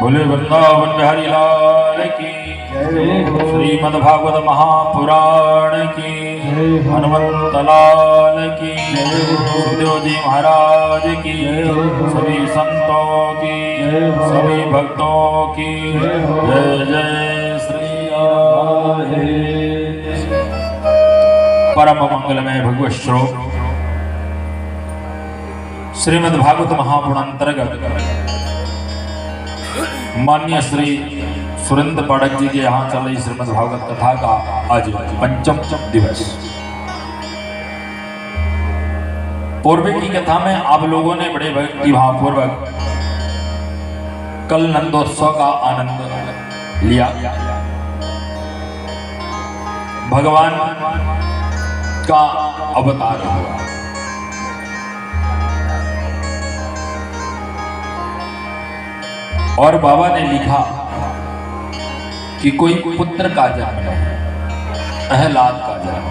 बोले वृंदावन बिहारी लाल की श्रीमद्भागवत महापुराण की हनुमंत लाल की सुखदेव जी महाराज की सभी संतों की सभी भक्तों की जय जय श्री राधे। परम मंगलमय भगवत श्लोक श्रीमद्भागवत महापुराण अंतर्गत मान्य श्री सुरेंद्र पाठक जी के यहाँ चल रही श्रीमद्भागवत कथा का आज पंचम दिवस। पूर्व की कथा में आप लोगों ने बड़े भक्ति भावपूर्वक कल नंदोत्सव का आनंद लिया। भगवान का अवतार हुआ। और बाबा ने लिखा कि कोई पुत्र का जन्म है, प्रहलाद का जन्म।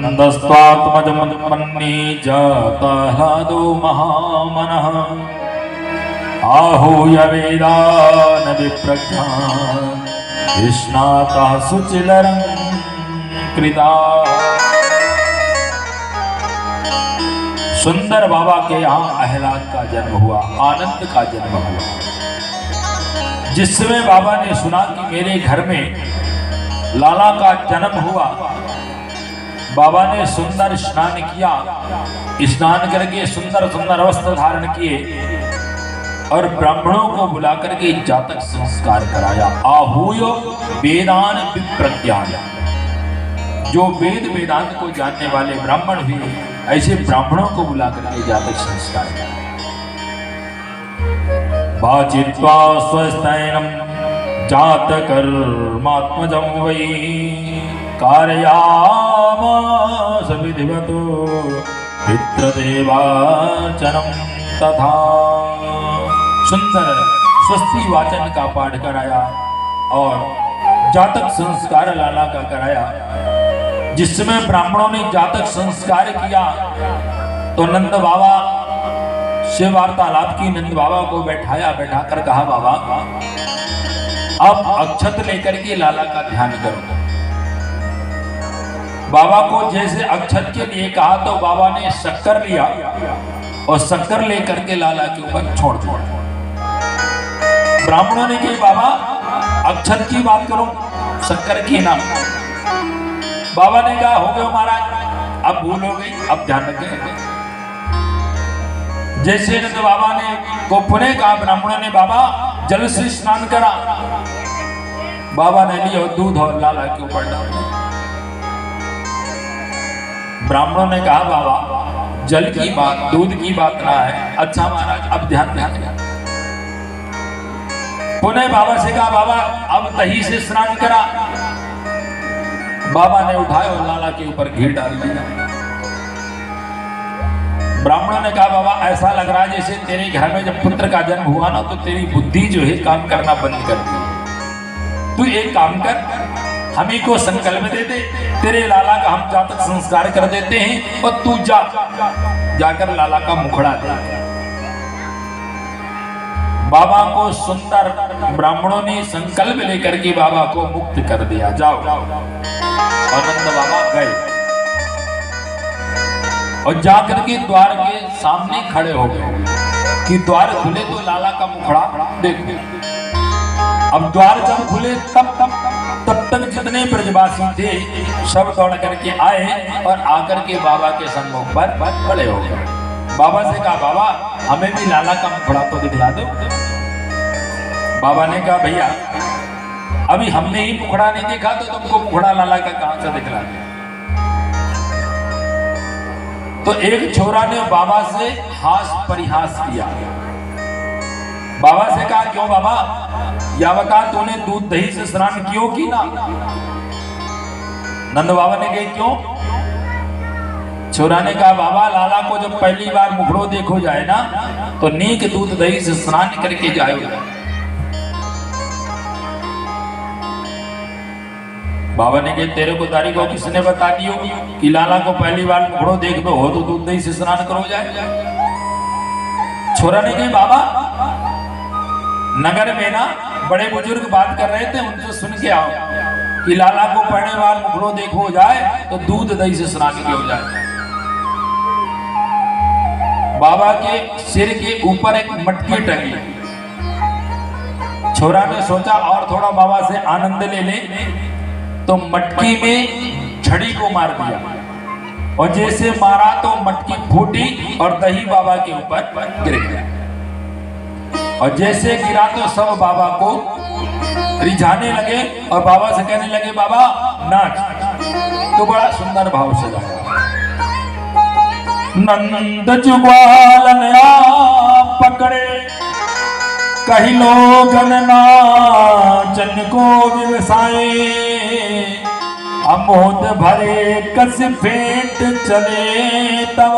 नंदस्त्वात्मजमन्नी जातह्लादो महामनः आहूय वेदान विप्रज्ञान् विष्णातः सुचिलरं कृता। सुंदर बाबा के यहाँ प्रहलाद का जन्म हुआ, आनंद का जन्म हुआ। जिस समय बाबा ने सुना कि मेरे घर में लाला का जन्म हुआ, बाबा ने सुंदर स्नान किया। स्नान करके सुंदर सुंदर वस्त्र धारण किए और ब्राह्मणों को बुला करके जातक संस्कार कराया। आहूय वेदान विप्रज्ञान, जो वेद वेदांत को जानने वाले ब्राह्मण हुए, ऐसे ब्राह्मणों को बुला करके जातक संस्कार किया। वाचित्वा स्वस्तैनं जातकर्मात्मजं वै कारयामास विधिवतो पितृदेवार्चनं तथा। सुंदर स्वस्ति वाचन का पाठ कराया और जातक संस्कार लाला का कराया। जिसमें ब्राह्मणों ने जातक संस्कार किया तो नंद बाबा से वार्तालाप की। नंद बाबा को बैठाया, बैठाकर कहा, बाबा अब अक्षत लेकर के लाला का ध्यान करो। बाबा को जैसे अक्षत के लिए कहा तो बाबा ने शक्कर लिया और शक्कर लेकर के लाला के ऊपर छोड़ दिया। ब्राह्मणों ने कहा, बाबा अक्षत की बात करो, शक्कर की ना। बाबा ने कहा, हो गए महाराज, अब भूल हो गई, अब ध्यान रखें। जैसे नंद बाबा ने को पुनः कहा, ब्राह्मणों ने बाबा जल से स्नान करा। बाबा ने लिया दूध और लाला के ऊपर डाल दिया। ब्राह्मणों ने कहा, बाबा जल की बात, दूध की बात ना है। अच्छा महाराज, अब ध्यान ध्यान। पुनः बाबा से कहा, बाबा अब दही से स्नान करा। बाबा ने उठाया और लाला के ऊपर घी डाल दिया। ब्राह्मणों ने कहा, बाबा ऐसा लग रहा है जैसे तेरे घर में जब पुत्र का जन्म हुआ ना तो तेरी बुद्धि जो है काम करना बंद कर दी। तू एक काम कर, हम ही को संकल्प दे दे, तेरे लाला का हम जातक संस्कार कर देते हैं और तू जाकर लाला का मुखड़ा दे। बाबा को सुंदर ब्राह्मणों ने संकल्प लेकर के बाबा को मुक्त कर दिया। जाओ। और नंद बाबा गए और जाकर के द्वार के सामने खड़े हो गए कि द्वार खुले तो लाला का मुखड़ा देख। अब द्वार जब खुले तब तक जितने ब्रजवासी थे सब दौड़ करके आए और आकर के बाबा के सम्मुख पर खड़े हो गए। बाबा से कहा, बाबा हमें भी लाला का मुखड़ा तो दिखला दो। बाबा ने कहा, भैया अभी हमने ही मुखड़ा नहीं देखा तो तुमको मुखड़ा लाला का कहां से दिखला दिया। तो एक छोरा ने बाबा से हास परिहास किया। बाबा से कहा, क्यों बाबा, यावका तूने दूध दही से स्नान क्यों की ना? नंद बाबा ने कहा, क्यों? छोरा ने कहा, बाबा लाला को जब पहली बार मुखड़ो देखो जाए ना तो नीक दूध दही से स्नान करके जाए। बाबा ने कहा, तेरे को तारीख को किसने बता दियो कि लाला को पहली बार मुखड़ो देख दो हो तो दूध दही से स्नान करो जाए। छोरा ने कही बाबा नगर में ना बड़े बुजुर्ग बात कर रहे थे, उनसे सुन के आओ कि लाला को पढ़ने वाल मुखड़ो देखो हो जाए तो दूध दही से स्नान के हो जाए। बाबा के सिर के ऊपर एक मटकी टंगी। छोरा ने सोचा और थोड़ा बाबा से आनंद ले ले, तो मटकी में छड़ी को मार दिया और जैसे मारा तो मटकी फूटी और दही बाबा के ऊपर गिर गया। और जैसे गिरा तो सब बाबा को रिझाने लगे और बाबा से कहने लगे बाबा नाच। तो बड़ा सुंदर भाव से गाया। नंद जुग्वालन पकड़े कही लोगन नाचन को व्यवसाय, अमोद भरे कस फेंट चले तब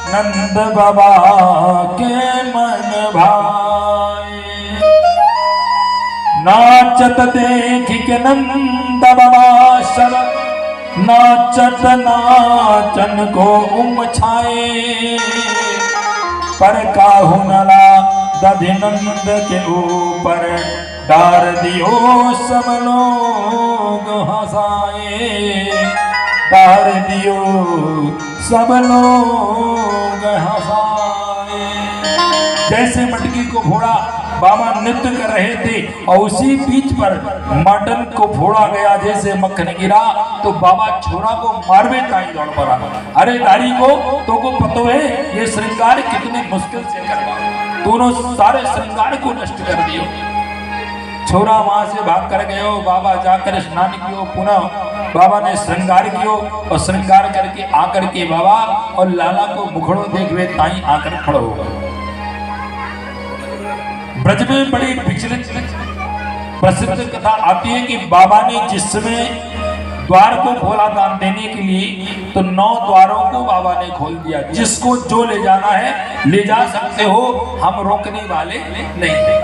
नंद बाबा के मन भाए। नाचत देख के नंद बाबा सब नाचत नाचन को छाए, पर काहू नला दधिनंद के ऊपर डार दियो सब लोग हंसाए, डार दियो सब लोग हंसाए। जैसे मटकी को फोड़ा बाबा नृत्य कर रहे थे और उसी बीच पर मटन को फोड़ा गया, जैसे मक्खन गिरा तो बाबा छोरा को मारवे ताई दौड़ पड़ा। अरे दारी को तो को पतो है ये श्रृंगार कितने मुश्किल से करवा, दोनों सारे श्रृंगार को नष्ट कर दियो। छोरा वहां से भाग कर गयो, बाबा जाकर स्नान कियो, पुनः बाबा ने श्रृंगार कियो और श्रृंगार करके आकर के बाबा और लाला को मुखड़ो देखवे ताई आकर खड़ो हो गए। ब्रज में बड़ी विचलित प्रसिद्ध कथा आती है कि बाबा ने जिस समय द्वार को खोला दान देने के लिए तो 9 द्वारों को बाबा ने खोल दिया। जिसको जो ले जाना है ले जा सकते हो, हम रोकने वाले नहीं थे।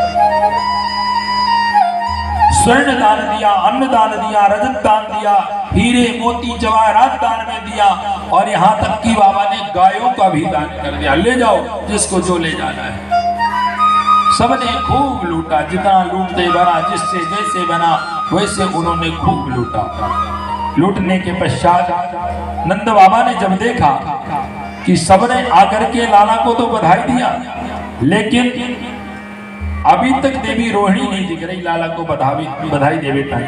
स्वर्ण दान दिया, अन्न दान दिया, रजत दान दिया, हीरे मोती जवाहरात दान में दिया और यहाँ तक कि बाबा ने गायों का भी दान कर दिया। ले जाओ जिसको जो ले जाना है। सबने खूब लूटा, जितना लूटते बना, जिससे जैसे बना वैसे उन्होंने खूब लूटा। लूटने के पश्चात नंद बाबा ने जब देखा कि सबने आकर के लाला को तो बधाई दिया, लेकिन अभी तक देवी रोहिणी नहीं दिख रही लाला को बधाई देवे टाइम।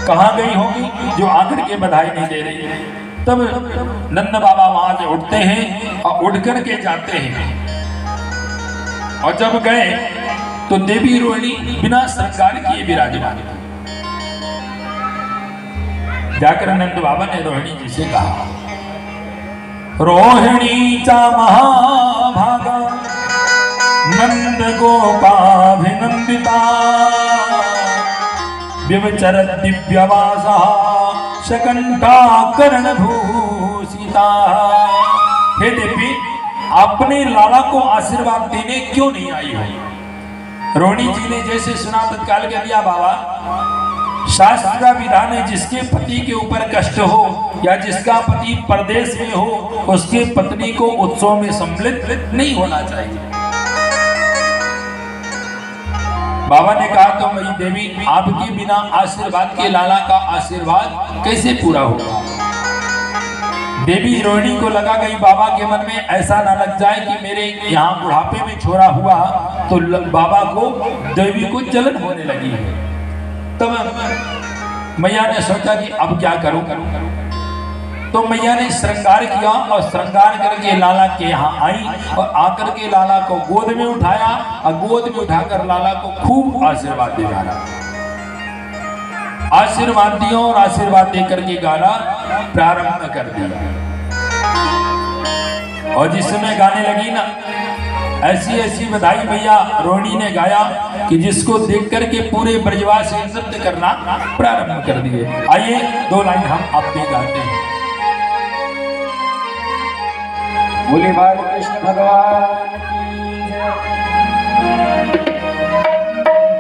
कहाँ गई होगी जो आकर के बधाई नहीं दे रही है। तब नंद बाबा वहां से उठते हैं और उठ कर के जाते हैं और जब गए तो देवी रोहिणी बिना श्रृंगार किए विराजमान। जाकर नंद बाबा ने रोहिणी जी से कहा, रोहिणी चा महाभागा नंद गोपाभिनंदिता, व्यवचर दिव्यवासा शकंठा कर्ण भूषिता। हे देवी अपने लाला को आशीर्वाद देने क्यों नहीं आई हो। रोहिणी जी ने जैसे सुना तत्काल कह दिया, बाबा शास्त्र का विधान है जिसके पति के ऊपर कष्ट हो या जिसका पति परदेश में हो उसके पत्नी को उत्सव में सम्मिलित नहीं होना चाहिए। बाबा ने कहा तो मेरी देवी आपके बिना आशीर्वाद के लाला का आशीर्वाद कैसे पूरा होगा। देवी रोहिणी को लगा गई बाबा के मन में ऐसा ना लग जाए कि मेरे यहाँ बुढ़ापे में छोरा हुआ तो बाबा को देवी को जलन होने लगी है। तब मैया ने सोचा कि अब क्या करूं। तो मैया ने श्रृंगार किया और श्रृंगार करके लाला के यहाँ आई और आकर के लाला को गोद में उठाया और गोद में उठाकर लाला को खूब आशीर्वाद दे डाला। आशीर्वाद दिया और आशीर्वाद देकर के गाना प्रारंभ कर दिया। और जिस समय गाने लगी ना ऐसी ऐसी बधाई मैया रोहिणी ने गाया कि जिसको देख करके पूरे ब्रजवासी नृत्य करना प्रारंभ कर दिए। आइए 2 लाइन हम आप भी गाते हैं। बोले बाल कृष्ण भगवान की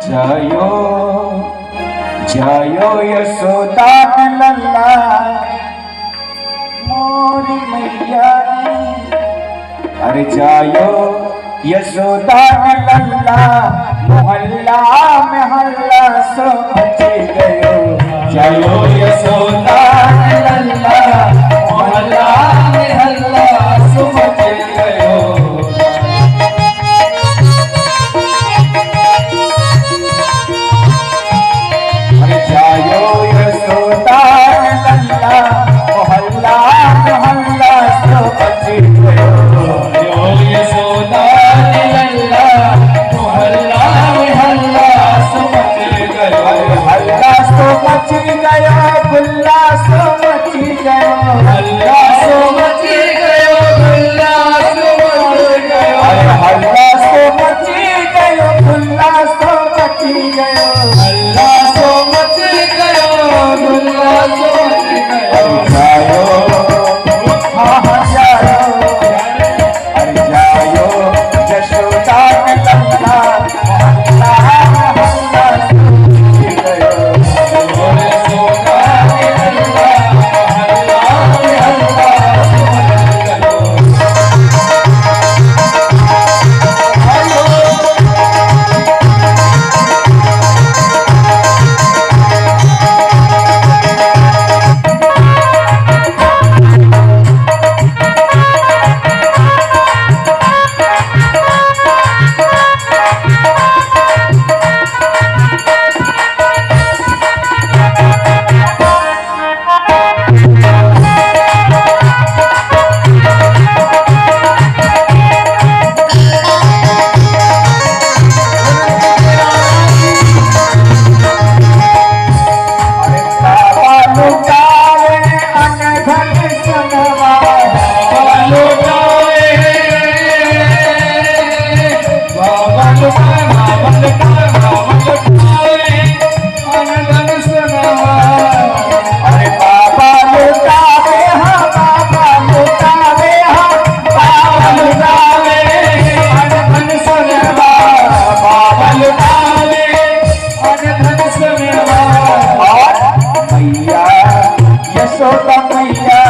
जयो जयो यशोदा लल्ला मोरी मैया अरे जायो यशोदा लल्ला मोहल्ला में हल्ला सो मच गयो। जयो यशोदा लल्ला मोहल्ला में हल्ला सो मच गयो। अरे जायो यशोदा लल्ला मोहल्ला में हल्ला सो मच गयो। जायो यशोदा लल्ला मोहल्ला में हल्ला सो मच गयो। हल्ला सो मच गयो, गुल्ला सो मच गयो। हल्ला सो मच गयो, गुल्ला सो मच गयो। हल्ला सो मच गयो, गुल्ला सो मच गयो। हल्ला सो मच गयो, गुल्ला सो मच गयो। जायो हाँ हाँ जायो, अरे जायो यशोदा लल्ला मोहल्ला में हल्ला सो मच गयो। यशोदा लल्ला मोहल्ला में हल्ला सो मच गयो। यशोदा मैया,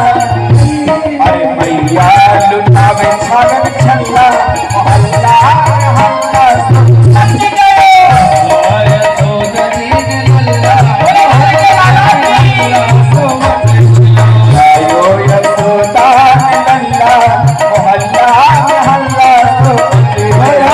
अरे मैया लुटावे छागन छल्ला मोहल्ला हल्ला सो मच गयो। यशोदा लल्ला सो मच गयो। जायो यशोदा लल्ला मोहल्ला में हल्ला सो मच गयो।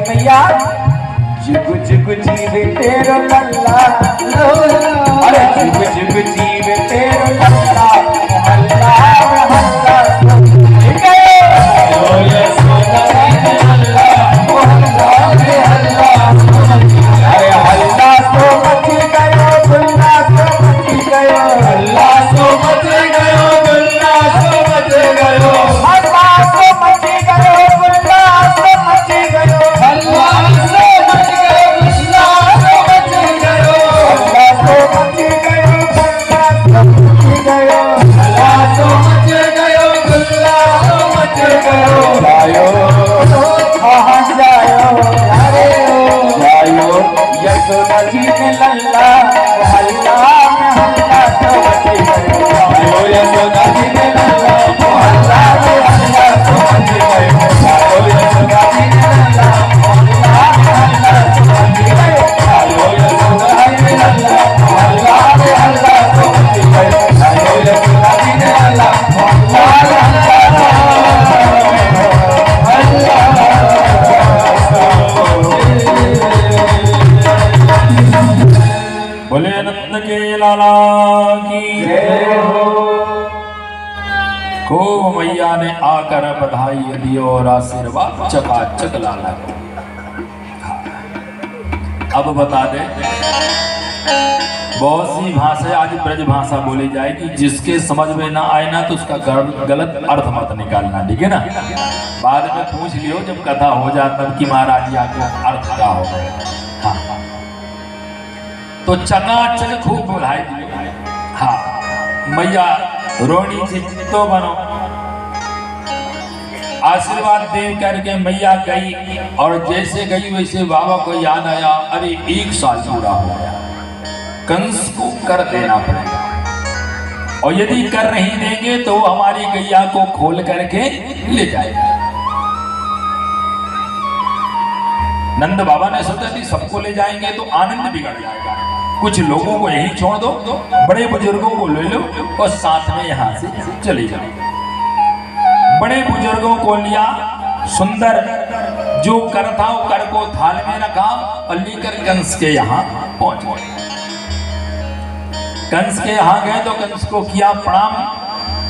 मैया जुग जुग जीवे तेरो लल्ला, अरे जुग जुग जीवे तेरो लल्ला मोहल्ला में हल्ला सो मच गयो। यशोदा लल्ला मोहल्ला में हल्ला सो मच गयो। अरे हल्ला सो मच गयो, गुल्ला सो मच गयो। हल्ला सो मच गयो, गुल्ला सो मच गयो। मैया ने आकर बधाई दी और आशीर्वाद चकाचक लाला को। अब बता दे, बहुत सी भाषा आज ब्रज भाषा बोली जाएगी, जिसके समझ में ना आए ना तो उसका गलत अर्थ मत निकालना, ठीक है ना। बाद में पूछ लियो जब कथा हो जाता कि महाराज जी आपको अर्थ क्या हो गया। हाँ, तो चकाचक खूब बुलाई दी। हाँ, मैया रोणी से चित्तो बनो, आशीर्वाद दे करके मैया गई। और जैसे गई वैसे बाबा को याद आया, अरे 1 साल पूरा हो गया, कंस को कर देना पड़ेगा, और यदि कर नहीं देंगे तो हमारी गैया को खोल करके ले जाएगा। नंद बाबा ने सोचा कि सबको ले जाएंगे तो आनंद बिगड़ जाएगा, कुछ लोगों को यहीं छोड़ दो, बड़े बुजुर्गों को ले लो और साथ में यहां से चले जाओ। बड़े बुजुर्गों को लिया, सुंदर जो कर था वो कर को थाल में रखा और लेकर कंस के यहाँ पहुंच गए। कंस के यहाँ गए तो कंस को किया प्रणाम,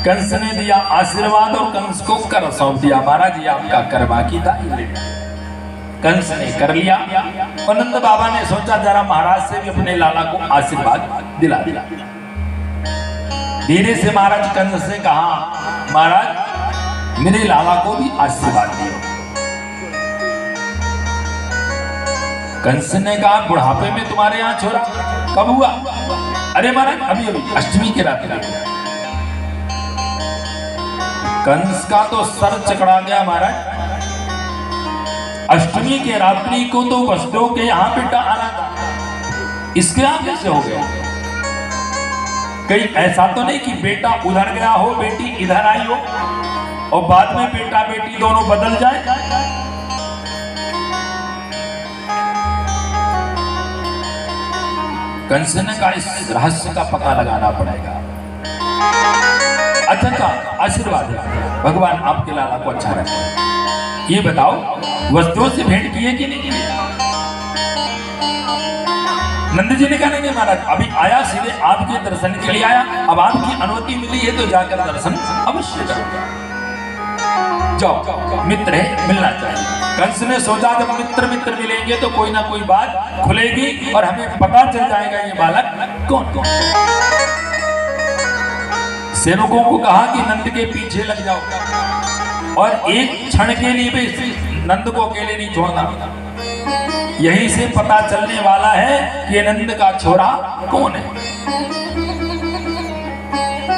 कंस ने दिया आशीर्वाद और कंस को कर सौंप दिया, महाराज जी आपका कर बाकी था। कंस ने कर लिया। और नंद बाबा ने सोचा जरा महाराज से भी अपने लाला को आशीर्वाद दिला दिया। धीरे से महाराज कंस से कहा, महाराज मेरे लाला को भी आशीर्वाद दियो। कंस ने कहा, बुढ़ापे में तुम्हारे यहाँ छोरा कब हुआ? अरे महाराज अभी अभी अष्टमी के रात में। कंस का तो सर चकरा गया महाराज। अष्टमी के रात्रि को तो वसुदेव के यहाँ बेटा आना था, इसके यहाँ कैसे हो गया? कहीं ऐसा तो नहीं कि बेटा उधर गया हो बेटी इधर आई हो और बाद में बेटा बेटी दोनों बदल जाए? कंस ने कहा इस रहस्य का पता लगाना पड़ेगा। अच्छा आशीर्वाद है, भगवान आपके लाला को अच्छा रखे। ये बताओ वसुदेव से भेंट किए कि नहीं किए? नंद जी ने कहा नहीं महाराज अभी आया, सीधे आपके दर्शन के लिए आया, अब आपकी अनुमति मिली है तो जाकर दर्शन अवश्य करूंगा। जाओ, मित्र है मिलना चाहिए। कंस ने सोचा जब मित्र मित्र मिलेंगे तो कोई ना कोई बात खुलेगी और हमें पता चल जाएगा ये बालक कौन कौन। सेवकों को कहा कि नंद के पीछे लग जाओ और एक क्षण के लिए भी नंद को अकेले नहीं छोड़ना, यहीं से पता चलने वाला है कि नंद का छोरा कौन है।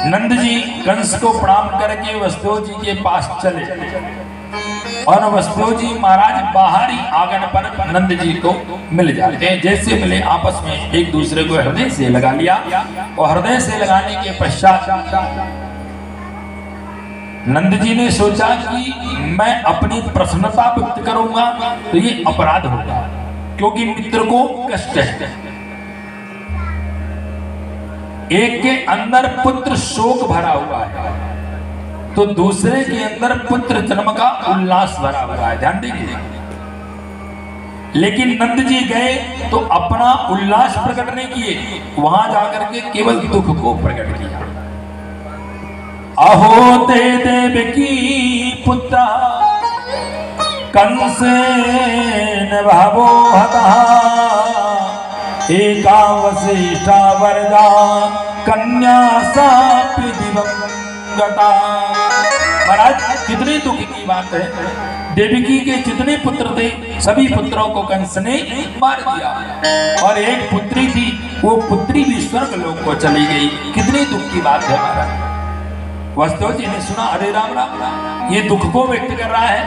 नंद जी कंस को प्रणाम करके वसुदेव जी के पास चले और वसुदेव जी महाराज बाहरी आंगन पर नंद जी को मिल जाते हैं। जैसे मिले आपस में एक दूसरे को हृदय से लगा लिया और हृदय से लगाने के पश्चात नंद जी ने सोचा कि मैं अपनी प्रसन्नता व्यक्त करूंगा तो ये अपराध होगा, क्योंकि मित्र को कष्ट है। एक के अंदर पुत्र शोक भरा हुआ है तो दूसरे के अंदर पुत्र जन्म का उल्लास भरा हुआ है, ध्यान दीजिए। लेकिन नंद जी गए तो अपना उल्लास प्रकट नहीं किए, वहां जाकर के केवल दुख को प्रकट किया। अहो ते देवकी पुत्र कंसेन भावो हतः एका वसिष्ठा वरदा कन्या सापि दिवंगता। महाराज कितने दुख की बात है, देवकी के जितने पुत्र थे सभी पुत्रों को कंस ने मार दिया और एक पुत्री थी वो पुत्री भी स्वर्ग लोक को चली गई। कितनी दुख की बात है महाराज। वसुदेव जी ने सुना, अरे राम राम ये दुख को व्यक्त कर रहा है,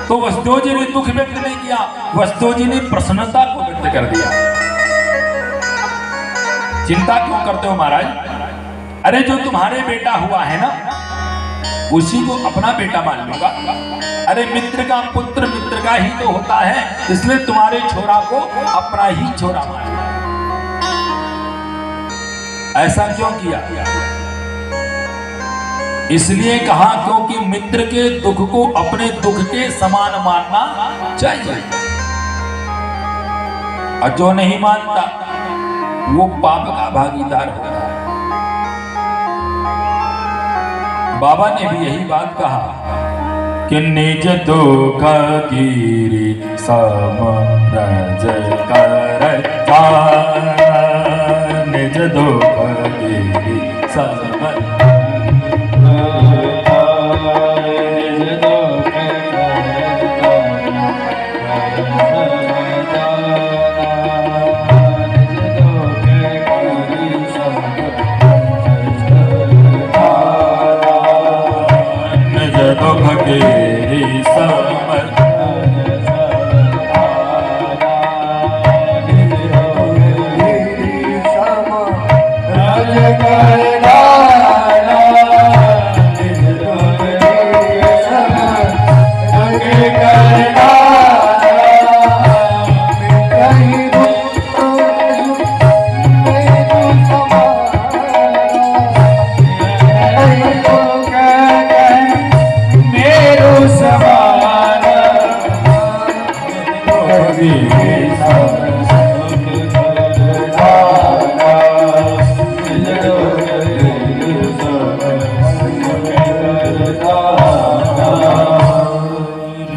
तो वसुदेव जी ने दुख व्यक्त नहीं किया, वसुदेव जी ने प्रसन्नता को व्यक्त कर दिया। चिंता क्यों करते हो महाराज? अरे जो तुम्हारे बेटा हुआ है ना उसी को अपना बेटा मान लूंगा। अरे मित्र का पुत्र मित्र का ही तो होता है, इसलिए तुम्हारे छोरा को अपना ही छोरा मान। ऐसा क्यों किया? इसलिए कहा क्योंकि मित्र के दुख को अपने दुख के समान मानना चाहिए, और जो नहीं मानता वो पाप का भागीदार होता है। बाबा ने भी यही बात कहा कि निज दुख गिरी समरज कर निज दुख गिरी समरज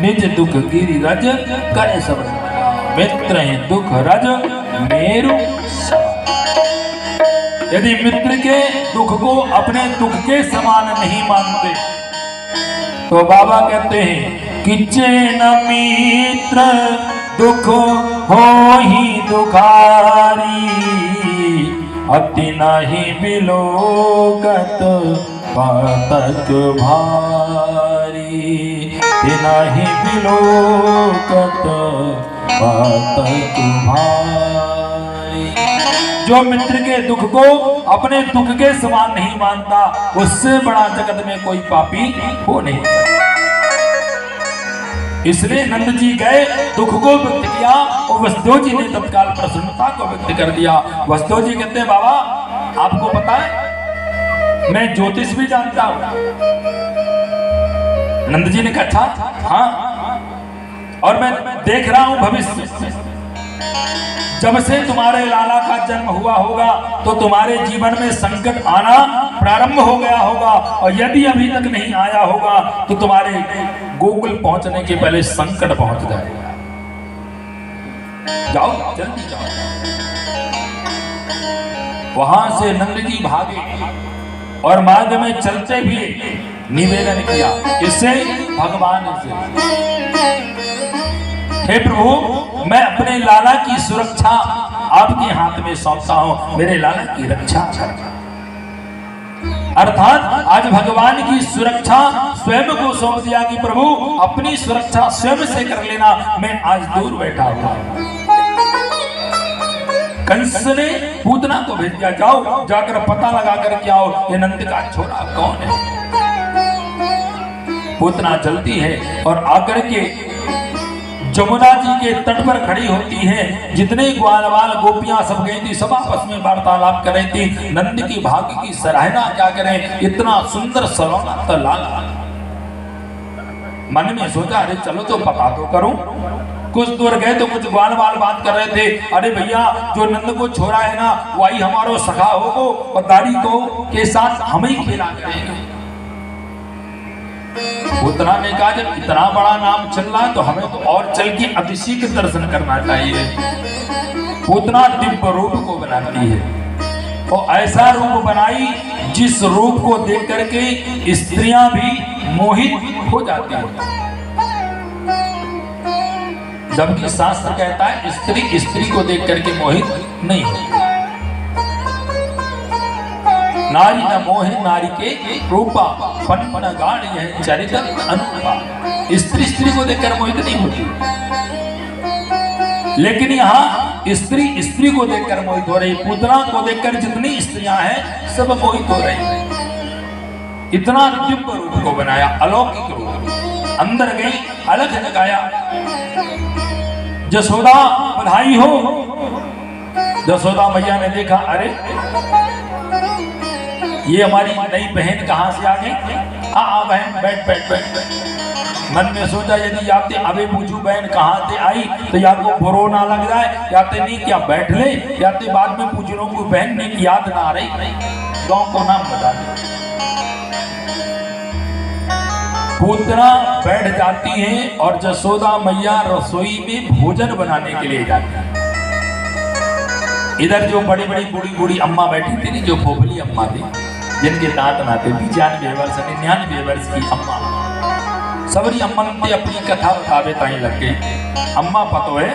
निज दुख गिरि रज करे सब मित्र दुख रज मेरु। यदि मित्र के दुख को अपने दुख के समान नहीं मानते तो बाबा कहते हैं कि चैन मित्र दुख हो ही दुखारी अति नहीं बिलोकत पातक भारी नहीं बिलोकत पातक भारी। जो मित्र के दुख को अपने दुख के समान नहीं मानता उससे बड़ा जगत में कोई पापी हो नहीं सकता। इसलिए नंद जी गए, दुख को व्यक्त किया और वसुदेव जी ने तत्काल प्रसन्नता को व्यक्त कर दिया। वसुदेव जी कहते हैं बाबा आपको पता है मैं ज्योतिष भी जानता हूं। नंद जी ने कहा हाँ और मैं देख रहा हूं भविष्य, जब से तुम्हारे लाला का जन्म हुआ होगा तो तुम्हारे जीवन में संकट आना प्रारंभ हो गया होगा और यदि अभी तक नहीं आया होगा तो तुम्हारे गोकुल पहुंचने के पहले संकट पहुंच जाएगा। जाओ जल्दी जाओ। वहां से नंद जी भागे और मार्ग में चलते भी निवेदन किया इससे भगवान से, हे प्रभु मैं अपने लाला की सुरक्षा आपके हाथ में सौंपता हूं, मेरे लाला की रक्षा करना। अर्थात आज भगवान की सुरक्षा स्वयं को सौंप दिया कि प्रभु अपनी सुरक्षा स्वयं से कर लेना, मैं आज दूर बैठा हुआ। कंस ने पूतना को भेज दिया, जाओ जाकर पता लगा करके आओ ये नंद का छोरा कौन है। पूतना चलती है और आकर के जमुना जी के तट पर खड़ी होती है। जितने ग्वालवाल गोपियां सब गई थी सब आपस में वार्तालाप कर रही थी, नंद की भाग्य की सराहना क्या करें, इतना सुंदर सलोना तो लाला। मन में सोचा अरे चलो तो पता तो करूं। कुछ दूर गए तो कुछ ग्वालवाल बात कर रहे थे, अरे भैया जो नंद को छोरा है ना वही हमारो सखा होगो और दाढ़ी को के साथ हम ही खेला करेंगे। पूतना ने कहा जब इतना बड़ा नाम चल रहा है तो हमें तो और चल के अतिशीघ्र दर्शन करना चाहिए। पूतना दिव्य रूप को बनाती है और ऐसा रूप बनाई जिस रूप को देख करके स्त्रियां भी मोहित हो जाती हैं। जबकि शास्त्र कहता है स्त्री स्त्री को देख करके मोहित नहीं होती। नारी न मोहे नारी के रूपा पन्न गाढ़ यह चरित्र अनुपा। स्त्री स्त्री को देखकर मोहित नहीं होती, लेकिन यहाँ स्त्री स्त्री को देखकर मोहित हो रही। पूतना को देखकर जितनी स्त्रियां हैं सब मोहित हो रही। इतना दिव्य रूप को बनाया, अलौकिक रूप। अंदर गई, अलग जगाया। जसोदा बधाई हो। जसोदा मैया ने देखा अरे ये हमारी नई बहन कहां से आ गई। हाँ बहन बैठ बैठ बैठ बैठ। मन में सोचा यदि याते अबे पूछू बहन कहां से आई तो या तो बुरो ना लग जाए, याते नहीं क्या बैठ ले, याते बाद में पूछ लो को बहन ने याद ना आ रही, गांव को नाम बता दे। पूतना बैठ जाती है और जसोदा मैया रसोई में भोजन बनाने के लिए जाती है। इधर जो बड़ी बड़ी बूढ़ी बूढ़ी अम्मा बैठी थी नहीं, जो फोफली अम्मा थी, जिनके दांत ना थे, 95 वर्ष 99 वर्ष की अम्मा, सबरी अम्मा ने अपनी कथा बतावे ताई लग गई। अम्मा पतो है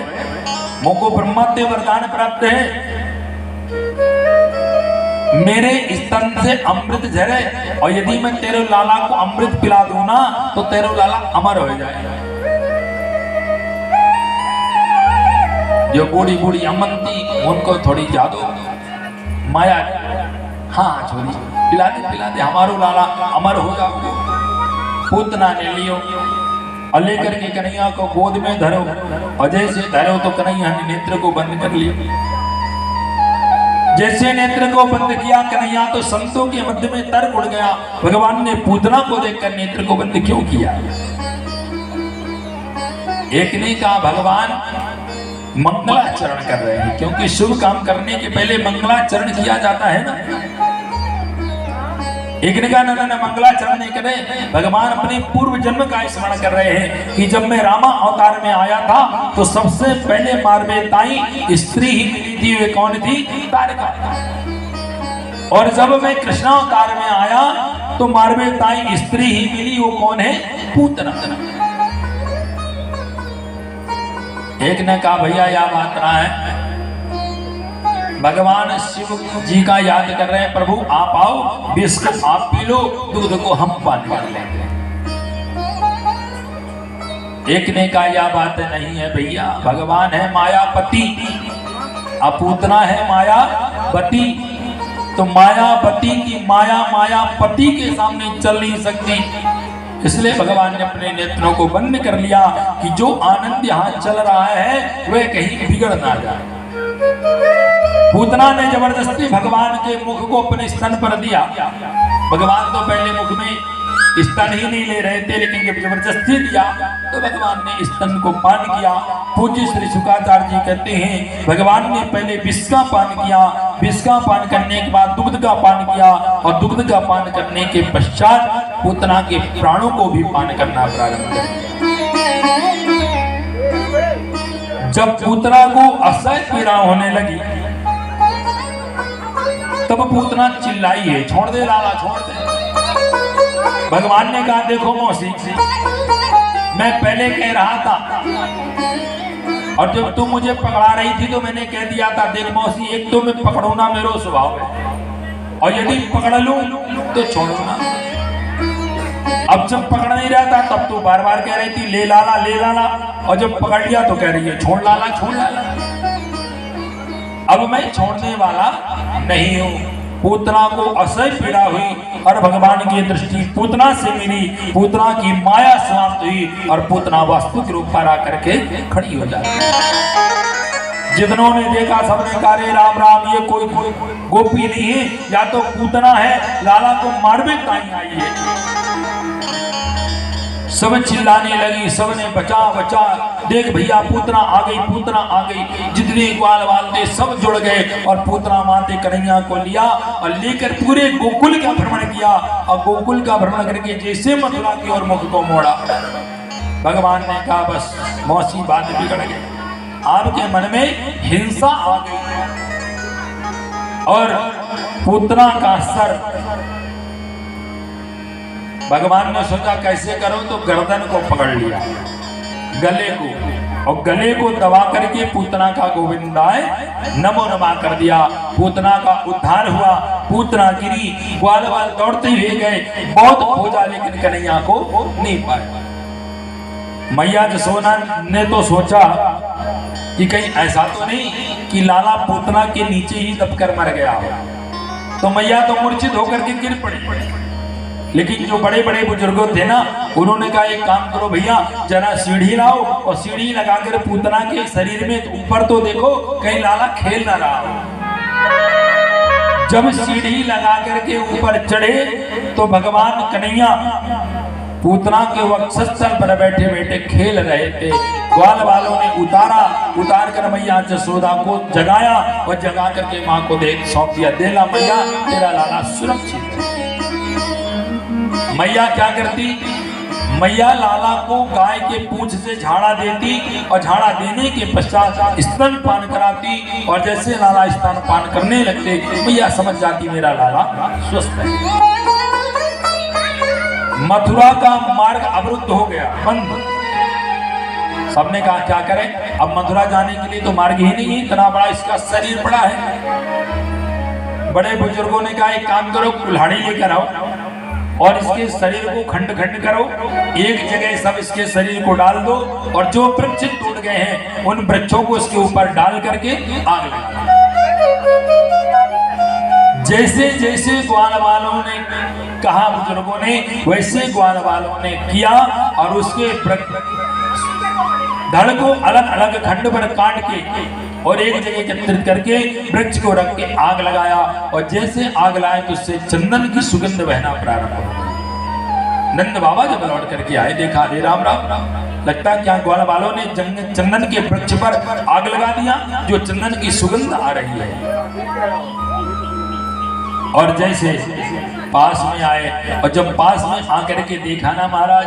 मोको ब्रह्मात्य वरदान प्राप्त है, मेरे स्तन से अमृत झरे और यदि मैं तेरे लाला को अमृत पिला दूं ना तो तेरे लाला अमर हो जाए। जो बूढ़ी बूढ़ी अम्मन थी उनको थोड़ी जादू माया, हाँ छोरी पिला दे हमारो लाला अमर हो जाओ। पूतना ने लियो और लेकर के कन्हैया को गोद में धरो और जैसे धरो तो कन्हैया ने नेत्र को बंद कर लिया। जैसे नेत्र को बंद किया कन्हैया तो संतों के मध्य में तर्क उड़ गया, भगवान ने पूतना को देखकर नेत्र को बंद क्यों किया। एक ने कहा भगवान मंगलाचरण कर रहे हैं, क्योंकि शुभ काम करने के पहले मंगलाचरण किया जाता है ना। एक ने कहा ना मंगलाचरण नहीं करे, भगवान अपने पूर्व जन्म का स्मरण कर रहे हैं कि जब मैं रामा अवतार में आया था तो सबसे पहले मार्वेताई स्त्री ही मिली थी, वे कौन थी? तारका। और जब मैं कृष्णा अवतार में आया तो मार्वेताई स्त्री ही मिली, वो कौन है? पूतना। एक ने कहा भैया यह बात रहा है, भगवान शिव जी का याद कर रहे हैं, प्रभु आप आओ, विष को आप पी लो, दूध को हम पान कर लेंगे। एक ने कहा यह बात नहीं है भैया, भगवान है मायापति, अपूतना है मायापति, तो मायापति की माया मायापति के सामने चल नहीं सकती, इसलिए भगवान ने अपने नेत्रों को बंद कर लिया कि जो आनंद यहाँ चल रहा है वह कहीं बिगड़ ना जाए। पूतना ने जबरदस्ती भगवान के मुख को अपने स्तन पर दिया। भगवान तो पहले मुख में स्तन ही नहीं ले रहे थे, लेकिन जब जबरदस्ती दिया तो भगवान ने स्तन को पान किया। पूज्य श्री शुक्राचार्य जी कहते हैं भगवान ने पहले विष का पान किया, विष का पान करने के बाद दुग्ध का पान किया और दुग्ध का पान करने के पश्चात पूतना के प्राणों को भी पान करना प्रारंभ कर दिया। जब पूतना को असह्य पीड़ा होने लगी तब पूतना चिल्लाई है, छोड़ दे लाला छोड़ दे। भगवान ने कहा देखो मौसी, मैं पहले कह रहा था और जब तुम मुझे पकड़ा रही थी तो मैंने कह दिया था देख मौसी, एक तो मैं पकड़ू ना मेरा स्वभाव है, और यदि पकड़ लूं तो छोड़ू ना। अब जब पकड़ नहीं रहा था तब तो बार बार कह रही थी ले लाला, और जब पकड़ लिया तो कह रही है छोड़ लाला छोड़ लाला। अब मैं छोड़ने वाला नहीं हूं। पूतना को असह्य पीड़ा हुई और भगवान की दृष्टि पूतना से मिली, पूतना की माया समाप्त हुई और पूतना वास्तविक रूप पर आकर के खड़ी हो जाती। जितनों ने देखा सबने कहा रे राम राम, ये कोई गोपी नहीं है, या तो पूतना है, लाला को मारवे ताई आई है। सब चिल्लाने लगी, सबने बचा बचा, देख भैया पूतना आ गई, पूतना आ गई। जितने ग्वाल वाल थे सब जुड़ गए और पूतना माते कन्हैया को लिया और लेकर पूरे गोकुल का भ्रमण किया और गोकुल का भ्रमण करके जैसे मथुरा की ओर मुख को मोड़ा, भगवान ने कहा बस मौसी बात बिगड़ गई, आपके मन में हिंसा आ गई। और पूतना का सर भगवान ने सोचा कैसे करो, तो गर्दन को पकड़ लिया, गले को, और गले को दबा करके पूतना का गोविंदाय नमो नमा कर दिया। पूतना का उद्धार हुआ, पूतना गिरी, ग्वाल वाल दौड़ते हुए गए, बहुत खोजा लेकिन कन्हैया को नहीं पाया। मैया जसोदा ने तो सोचा कि कहीं ऐसा तो नहीं कि लाला पूतना के नीचे ही दबकर मर गया हो, तो मैया तो मूर्छित होकर के गिर पड़ी। लेकिन जो बड़े बड़े बुजुर्गों थे ना, उन्होंने कहा एक काम करो भैया, जरा सीढ़ी लाओ और सीढ़ी लगाकर पूतना के शरीर में ऊपर तो देखो कहीं लाला खेल ना रहा हो। जब सीढ़ी लगा करके ऊपर चढ़े तो भगवान कन्हैया पूतना के वक्षस्थल पर बैठे बैठे खेल रहे थे। ग्वाल वालों ने उतार कर मैया जसोदा को जगाया और जगा करके माँ को देख सौंप दिया, देला मैया तेरा लाला सुरक्षित है। मैया क्या करती, मैया लाला को गाय के पूंछ से झाड़ा देती और झाड़ा देने के पश्चात स्तनपान कराती, और जैसे लाला स्तनपान करने लगते मैया समझ जाती मेरा लाला स्वस्थ है। मथुरा का मार्ग अवरुद्ध हो गया, बंद। सबने कहा क्या करें, अब मथुरा जाने के लिए तो मार्ग ही नहीं है, इतना बड़ा इसका शरीर पड़ा है। बड़े बुजुर्गों ने कहा एक काम करो, कुल्हाड़ी लेकर आओ और इसके शरीर को खंड खंड करो, एक जगह सब इसके शरीर को डाल दो, और जो वृक्ष टूट गए हैं उन वृक्षों को इसके ऊपर डाल करके आग लगा दो। जैसे जैसे ग्वाल वालों ने कहा बुजुर्गों ने, वैसे ग्वाल वालों ने किया, और उसके धड़ को अलग अलग खंड पर काट के और एक जगह एकत्रित करके वृक्ष को रख के आग लगाया, और जैसे आग लाए तो उससे चंदन की सुगंध बहना प्रारंभ हो गई। नंद बाबा जब लौट करके आए, देखा अरे राम राम, लगता है क्या ग्वाल वालों ने चंदन के वृक्ष पर आग लगा दिया, जो चंदन की सुगंध आ रही है। और जैसे पास में आए, और जब पास में आकर के देखा ना महाराज,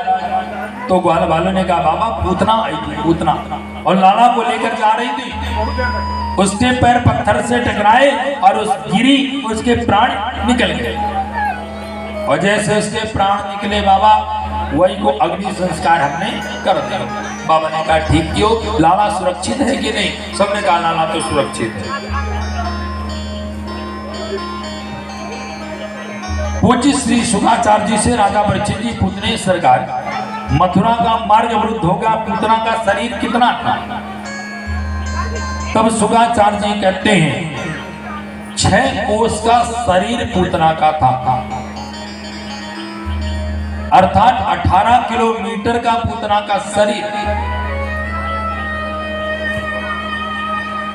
तो ग्वाल वालों ने कहा बाबा पूतना आई थी, पूतना, और लाला को लेकर जा रही थी, उसके पैर पत्थर से टकराए और उस गिरी, उसके प्राण निकल गए। और जैसे उसके प्राण निकले बाबा, वही को अग्नि संस्कार हमने कर दिया। बाबा ने कहा ठीक क्यों, लाला सुरक्षित है कि नहीं? सबने कहा लाला तो सुरक्षित है। पूज्य श्री शुकाचार्य जी से राजा परीक्षित जी पूछने सरकार, मथुरा का मार्ग अवरुद्ध होगा, पूतना का शरीर कितना था? तब शुकाचार्य जी कहते हैं 6 कोस का शरीर पूतना का था, अर्थात 18 किलोमीटर का पूतना का शरीर।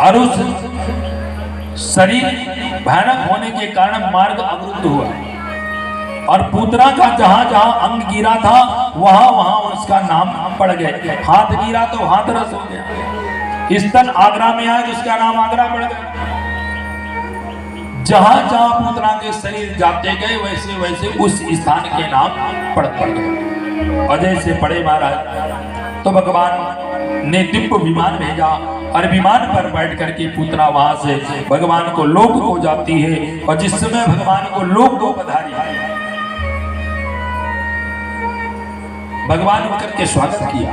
और उस शरीर भयानक होने के कारण मार्ग अवरुद्ध हुआ, और पूतना का जहां जहां अंग गिरा था वहां वहां उसका नाम पड़ गया। हाथ गिरा तो हाथरस हो गया, स्तन आगरा में आया तो उसका नाम आगरा पड़ गया। जहां जहां पूतना के शरीर जाते गए वैसे वैसे उस स्थान के नाम पड़ गए। और जैसे पड़े महाराज, तो भगवान ने दिव्य विमान भेजा, और विमान पर बैठ करके पूतना वहां से भगवान को लोक को जाती है। और जिस समय भगवान को लोक को पधारी, भगवान उतर के स्वागत किया।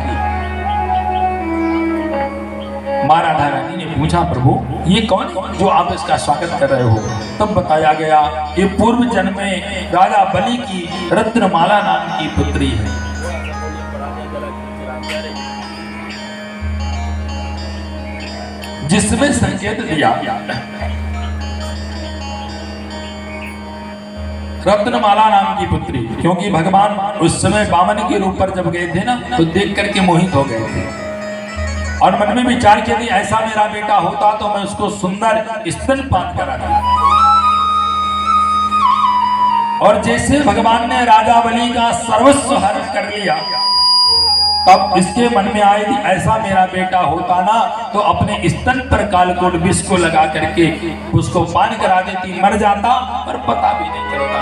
माँ राधा रानी ने पूछा प्रभु ये कौन जो आप इसका स्वागत कर रहे हो? तब बताया गया ये पूर्व जन्म में राजा बलि की रत्नमाला नाम की पुत्री है। जिसमें संकेत दिया रत्नमाला नाम की पुत्री, क्योंकि भगवान उस समय वामन के रूप पर जब गए थे ना, तो देख करके मोहित हो गए थे, और मन में विचार किया कि ऐसा मेरा बेटा होता तो मैं उसको सुंदर स्तनपान कराता। और जैसे भगवान ने राजा बलि का सर्वस्व हरण कर लिया, तब इसके मन में आए कि ऐसा मेरा बेटा होता ना तो अपने स्तन पर कालकोट विष को लगा करके उसको पान करा देती, मर जाता पर पता भी नहीं चलता।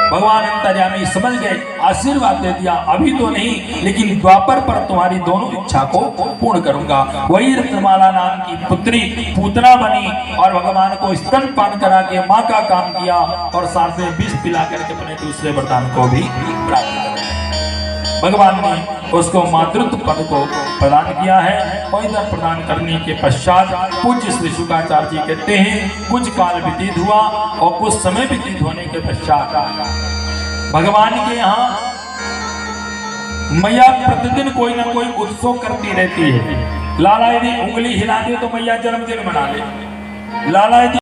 भगवान अंतर्यामी समझ गए, आशीर्वाद दे दिया, अभी तो नहीं लेकिन द्वापर पर तुम्हारी दोनों इच्छा को पूर्ण करूंगा। वही रत्नमाला नाम की पुत्री पूतना बनी, और भगवान को स्तनपान करा के माँ का काम किया, और साथ में विष पिला करके अपने दूसरे वरदान को भी प्राप्त किया। भगवान ने उसको मातृत्व पद को प्रदान किया है। और इधर प्रदान करने के पश्चात पूज्य श्री शुकाचार्य जी कहते हैं कुछ काल व्यतीत हुआ, और कुछ समय व्यतीत होने के पश्चात भगवान के यहाँ मैया प्रतिदिन कोई ना कोई उत्सव करती रहती है। लाला यदि उंगली हिला दे तो मैया जन्मदिन मना ले, लाला यदि